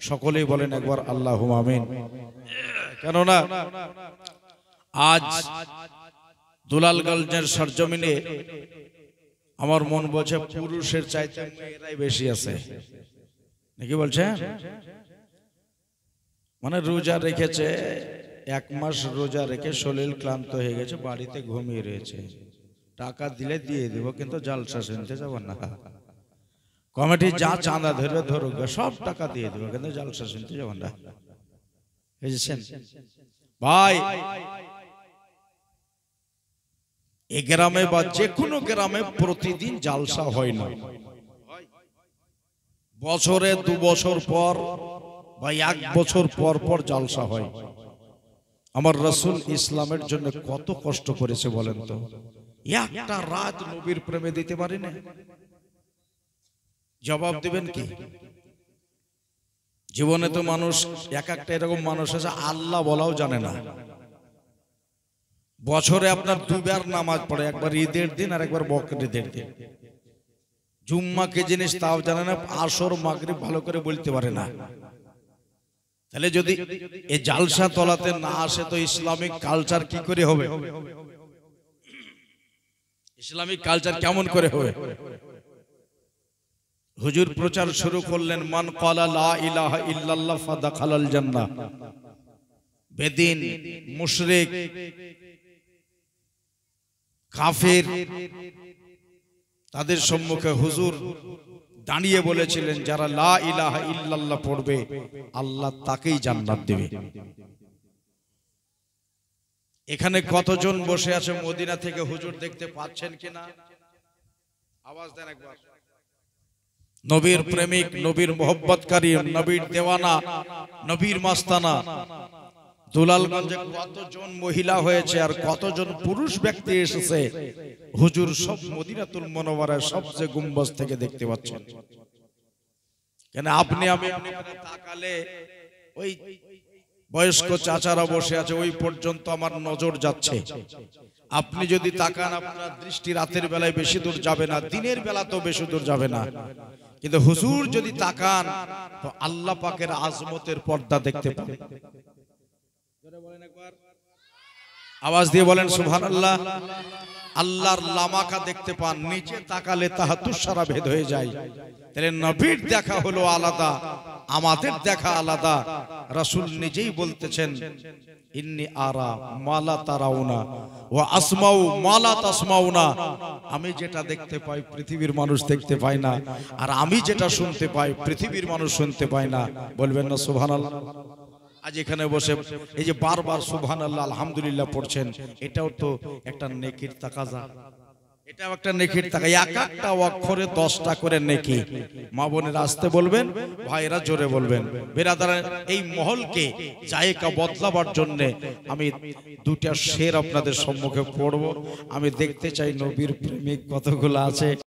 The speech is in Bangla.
সকলেই বলেন একবার আল্লাহুম্মা আমিন। কেননা আজ দুলালগঞ্জের সরজমিনে আমার মন বলছে পুরুষের চাইতে মেয়েরাই বেশি আছে, নাকি বলছে? মানে রোজা রেখেছে, 1 মাস রোজা রেখে শরীর ক্লান্ত হয়ে গেছে, বাড়িতে ঘুমিয়ে রয়েছে। টাকা দিলে দিয়ে দেবো, কিন্তু জালসা শুনতে যাব না। কমিটি যা চাঁদা ধরবে ধরুক, সব টাকা দিয়ে দেবো, কিন্তু জালসা শুনতে যাব না। বুঝেছেন ভাই? এই গ্রামে বা যে কোনো গ্রামে প্রতিদিন জালসা হয় না, বছরে 2 বছর পর বা 1 বছর পর পর জালসা হয়। আমার রাসূল ইসলামের জন্য কত কষ্ট করেছে বলেন তো? একটা রাত নবীর প্রেমে দিতে পারি না? জবাব দিবেন কি? জীবনে তো মানুষ এক একটা এরকম মানুষ আছে আল্লাহ বলাও জানে না। বছরে আপনার 2 বার নামাজ পড়ে, একবার ঈদের দিন আর একবার বকরীদের দিন। জুম্মা কি জিনিস তাও জানে না, আসর মাগরিব ভালো করে বলতে পারে না। তাহলে যদি এই জালসা তলাতে না আসে তো ইসলামিক কালচার কি করে হবে? ইসলামিক কালচার কেমন করে হবে? হুজুর প্রচার শুরু করলেন, মান ক্বালা লা ইলাহা ইল্লাল্লাহ ফাদাখালাল জান্নাহ। বেদিন, মুশরিক, কাফের, তাদের সম্মুখে হুজুর দাঁড়িয়ে বলেছিলেন, যারা লা ইলাহা ইল্লাল্লাহ পড়বে আল্লাহ তাকেই জান্নাত দেবে। এখানে কতজন বসে আছে মদিনা থেকে হুজুর দেখতে পাচ্ছেন কিনা? আওয়াজ দেন একবার। নবীর প্রেমিক, নবীর মোহব্বতকারী, নবীর দেওয়ানা, নবীর মাস্তানা দুলালগঞ্জে কতজন মহিলা হয়েছে আর কতজন পুরুষ ব্যক্তি এসেছে হুজুর সব মদিনাতুল মুনাওয়ারার সবচেয়ে গুম্বজ থেকে দেখতে পাচ্ছেন। কেন আপনি আমি তাকালে ওই বয়স্ক চাচারা বসে আছে ওই পর্যন্ত আমার নজর যাচ্ছে। আপনি যদি তাকান আপনার দৃষ্টি রাতের বেলায় বেশি দূর যাবে না, দিনের বেলা তো বেশি দূর যাবে না, কিন্তু হুজুর যদি তাকান তো আল্লাহ পাকের আজমতের পর্দা দেখতে পাবেন। আওয়াজ দিয়ে বলেন সুবহানাল্লাহ। আল্লাহর লামাকা দেখতে পান, নিচে তাকালে তাহা তুষারা ভেদ হয়ে যায়। তাহলে নবীর দেখা হলো আলাদা, আমাদের দেখা আলাদা। রাসূল নিজেই বলতেছেন, ইন্নী আরা মা লা তারাউনা ওয়া আসমাউ মা লা তাসমাউনা। আমি যেটা দেখতে পাই পৃথিবীর মানুষ দেখতে পায় না, আর আমি যেটা শুনতে পাই পৃথিবীর মানুষ শুনতে পায় না। বলবেন না সুবহানাল্লাহ? আজ এখানে বসে এই যে বারবার সুবহানাল্লাহ আলহামদুলিল্লাহ পড়ছেন, এটাও তো একটা নেকির তাকাজা। এটাও একটা নেকির তাকাজা। এক একটা অক্ষরে 10টা করে নেকি। মা বোনেরা আসতে বলবেন, ভাইরা জোরে বলবেন। বেরাদার, এই মহলকে জায়গা বদলাবার জন্য আমি 2টা শের আপনাদের সম্মুখে পড়ব। আমি দেখতে চাই নবীর প্রেমিক কতগুলো আছে।